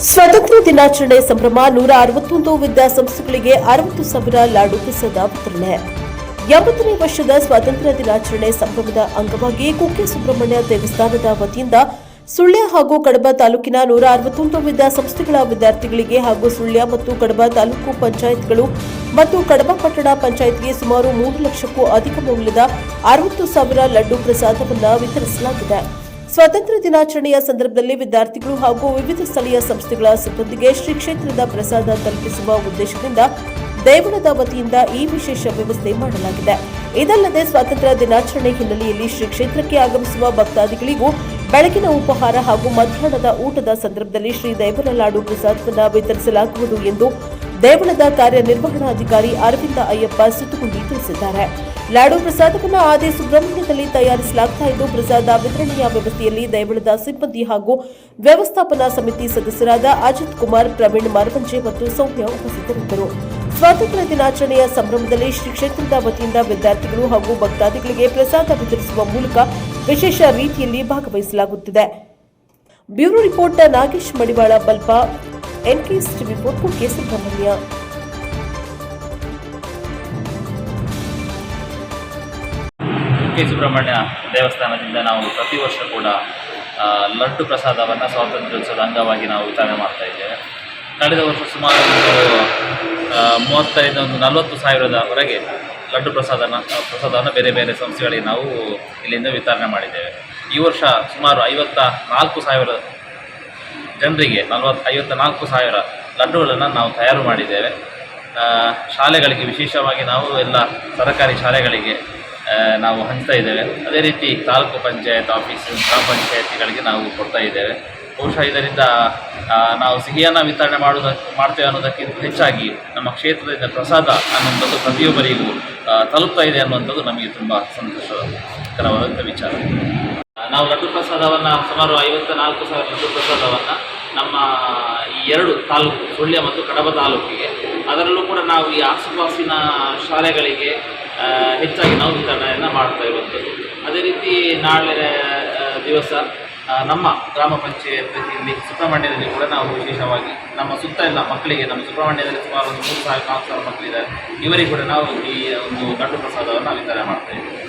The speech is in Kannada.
ಸ್ವಾತಂತ್ರ್ಯ ದಿನಾಚರಣೆ ಸಂಭ್ರಮ 161 ವಿದ್ಯಾಸಂಸ್ಥೆಗಳಿಗೆ 60,000 ಲಾಡು ಪ್ರಸಾದ ವಿತರಣೆ. 80ನೇ ವರ್ಷದ ಸ್ವಾತಂತ್ರ್ಯ ದಿನಾಚರಣೆ ಸಂಭ್ರಮದ ಅಂಗವಾಗಿ ಕುಕ್ಕೆ ಸುಬ್ರಹ್ಮಣ್ಯ ದೇವಸ್ಥಾನದ ವತಿಯಿಂದ ಸುಳ್ಯ ಹಾಗೂ ಕಡಬ ತಾಲೂಕಿನ 161 ವಿದ್ಯಾಸಂಸ್ಥೆಗಳ ವಿದ್ಯಾರ್ಥಿಗಳಿಗೆ ಹಾಗೂ ಸುಳ್ಯ ಮತ್ತು ಕಡಬ ತಾಲೂಕು ಪಂಚಾಯತ್ಗಳು ಮತ್ತು ಕಡಬ ಪಟ್ಟಣ ಪಂಚಾಯತ್ಗೆ ಸುಮಾರು 3 ಲಕ್ಷಕ್ಕೂ ಅಧಿಕ ಮೌಲ್ಯದ 60,000 ಲಡ್ಡು ಪ್ರಸಾದವನ್ನು ವಿತರಿಸಲಾಗಿದೆ. ಸ್ವಾತಂತ್ರ್ಯ ದಿನಾಚರಣೆಯ ಸಂದರ್ಭದಲ್ಲಿ ವಿದ್ಯಾರ್ಥಿಗಳು ಹಾಗೂ ವಿವಿಧ ಸ್ಥಳೀಯ ಸಂಸ್ಥೆಗಳ ಸಿಬ್ಬಂದಿಗೆ ಶ್ರೀ ಕ್ಷೇತ್ರದ ಪ್ರಸಾದ ತಲುಪಿಸುವ ಉದ್ದೇಶದಿಂದ ದೇವಳದ ವತಿಯಿಂದ ಈ ವಿಶೇಷ ವ್ಯವಸ್ಥೆ ಮಾಡಲಾಗಿದೆ. ಇದಲ್ಲದೆ ಸ್ವಾತಂತ್ರ್ಯ ದಿನಾಚರಣೆ ಹಿನ್ನೆಲೆಯಲ್ಲಿ ಶ್ರೀ ಕ್ಷೇತ್ರಕ್ಕೆ ಆಗಮಿಸುವ ಭಕ್ತಾದಿಗಳಿಗೂ ಬೆಳಗಿನ ಉಪಹಾರ ಹಾಗೂ ಮಧ್ಯಾಹ್ನದ ಊಟದ ಸಂದರ್ಭದಲ್ಲಿ ಶ್ರೀ ದೇವರ ಲಾಡು ಪ್ರಸಾದವನ್ನು ವಿತರಿಸಲಾಗುವುದು ಎಂದು ದೇವಳದ ಕಾರ್ಯನಿರ್ವಹಣಾಧಿಕಾರಿ ಅರವಿಂದ ಅಯ್ಯಪ್ಪ ಸುತ್ತುಗುಂಡಿ ತಿಳಿಸಿದ್ದಾರೆ. ಲಾಡು ಪ್ರಸಾದವನ್ನು ಆದಿ ಸುಬ್ರಹ್ಮಣ್ಯದಲ್ಲಿ ತಯಾರಿಸಲಾಗುತ್ತಿದ್ದು ಪ್ರಸಾದ ವಿತರಣೆಯ ವ್ಯವಸ್ಥೆಯಲ್ಲಿ ದೇವಳದ ಸಿಬ್ಬಂದಿ ಹಾಗೂ ವ್ಯವಸ್ಥಾಪನಾ ಸಮಿತಿ ಸದಸ್ಯರಾದ ಅಜಿತ್ ಕುಮಾರ್, ಪ್ರವೀಣ್ ಮರವಂಜೆ ಮತ್ತು ಸೌಮ್ಯ ಉಪಸ್ಥಿತರಿದ್ದರು. ಸ್ವಾತಂತ್ರ್ಯ ದಿನಾಚರಣೆಯ ಸಂಭ್ರಮದಲ್ಲಿ ಶ್ರೀ ಕ್ಷೇತ್ರದ ವತಿಯಿಂದ ವಿದ್ಯಾರ್ಥಿಗಳು ಹಾಗೂ ಭಕ್ತಾದಿಗಳಿಗೆ ಪ್ರಸಾದ ವಿತರಿಸುವ ಮೂಲಕ ವಿಶೇಷ ರೀತಿಯಲ್ಲಿ ಭಾಗವಹಿಸಲಾಗುತ್ತಿದೆ. ಬ್ಯೂರೋ ರಿಪೋರ್ಟ್ ನಾಗೇಶ್ ಮಡಿವಾಳ ಬಲ್ಪ, ಎನ್ಕೆಎಸ್ ಟಿವಿ ಕುಕ್ಕೆ ಸುಬ್ರಹ್ಮಣ್ಯ. ಕುಕ್ಕೆ ಸುಬ್ರಹ್ಮಣ್ಯ ದೇವಸ್ಥಾನದಿಂದ ನಾವು ಪ್ರತಿ ವರ್ಷ ಕೂಡ ಲಡ್ಡು ಪ್ರಸಾದವನ್ನು ಸ್ವಾತಂತ್ರ್ಯೋತ್ಸವದ ಅಂಗವಾಗಿ ನಾವು ವಿತರಣೆ ಮಾಡ್ತಾ ಇದ್ದೇವೆ. ಕಳೆದ ವರ್ಷ ಸುಮಾರು 30ರಿಂದ 40 ಸಾವಿರದವರೆಗೆ ಲಡ್ಡು ಪ್ರಸಾದವನ್ನು ಬೇರೆ ಬೇರೆ ಸಂಸ್ಥೆಗಳಿಗೆ ನಾವು ಇಲ್ಲಿಂದ ವಿತರಣೆ ಮಾಡಿದ್ದೇವೆ. ಈ ವರ್ಷ ಸುಮಾರು 54,000 ಜನರಿಗೆ 54,000 ಲಡ್ಡುಗಳನ್ನು ನಾವು ತಯಾರು ಮಾಡಿದ್ದೇವೆ. ಶಾಲೆಗಳಿಗೆ ವಿಶೇಷವಾಗಿ ನಾವು ಎಲ್ಲ ಸರ್ಕಾರಿ ಶಾಲೆಗಳಿಗೆ ನಾವು ಹಂಚ್ತಾ ಇದ್ದೇವೆ. ಅದೇ ರೀತಿ ತಾಲೂಕು ಪಂಚಾಯತ್ ಆಫೀಸ್, ಗ್ರಾಮ ಪಂಚಾಯತಿಗಳಿಗೆ ನಾವು ಕೊಡ್ತಾ ಇದ್ದೇವೆ. ಬಹುಶಃ ಇದರಿಂದ ನಾವು ಸಿಹಿಯನ್ನು ವಿತರಣೆ ಮಾಡ್ತೇವೆ ಅನ್ನೋದಕ್ಕಿಂತ ಹೆಚ್ಚಾಗಿ ನಮ್ಮ ಕ್ಷೇತ್ರದಿಂದ ಪ್ರಸಾದ ಅನ್ನುವಂಥದ್ದು ಪ್ರತಿಯೊಬ್ಬರಿಗೂ ತಲುಪ್ತಾ ಇದೆ ಅನ್ನುವಂಥದ್ದು ನಮಗೆ ತುಂಬ ಸಂತೋಷಕರವಾದಂಥ ವಿಚಾರ. ನಾವು ಲಡ್ಡು ಪ್ರಸಾದವನ್ನು ಸುಮಾರು 54,000 ಲಡ್ಡು ಪ್ರಸಾದವನ್ನು ನಮ್ಮ ಈ 2 ತಾಲೂಕು ಸುಳ್ಯ ಮತ್ತು ಕಡಬ ತಾಲೂಕಿಗೆ, ಅದರಲ್ಲೂ ಕೂಡ ನಾವು ಈ ಆಸುಪಾಸಿನ ಶಾಲೆಗಳಿಗೆ ಹೆಚ್ಚಾಗಿ ನಾವು ವಿತರಣೆಯನ್ನು ಮಾಡ್ತಾ ಇರುವಂಥದ್ದು. ಅದೇ ರೀತಿ ನಾಳೆ ದಿವಸ ನಮ್ಮ ಗ್ರಾಮ ಪಂಚಾಯತಿಯಲ್ಲಿ ಸುಬ್ರಹ್ಮಣ್ಯದಲ್ಲಿ ಕೂಡ ನಾವು ವಿಶೇಷವಾಗಿ ನಮ್ಮ ಸುತ್ತ ಎಲ್ಲ ಮಕ್ಕಳಿಗೆ, ನಮ್ಮ ಸುಬ್ರಹ್ಮಣ್ಯದಲ್ಲಿ ಸುಮಾರು 3,000-4,000 ಮಕ್ಕಳಿದ್ದಾರೆ, ಇವರಿಗೆ ಕೂಡ ನಾವು ಈ ಒಂದು ಲಡ್ಡು ಪ್ರಸಾದವನ್ನು ವಿತರಣೆ ಮಾಡ್ತಾ ಇದ್ದೀವಿ.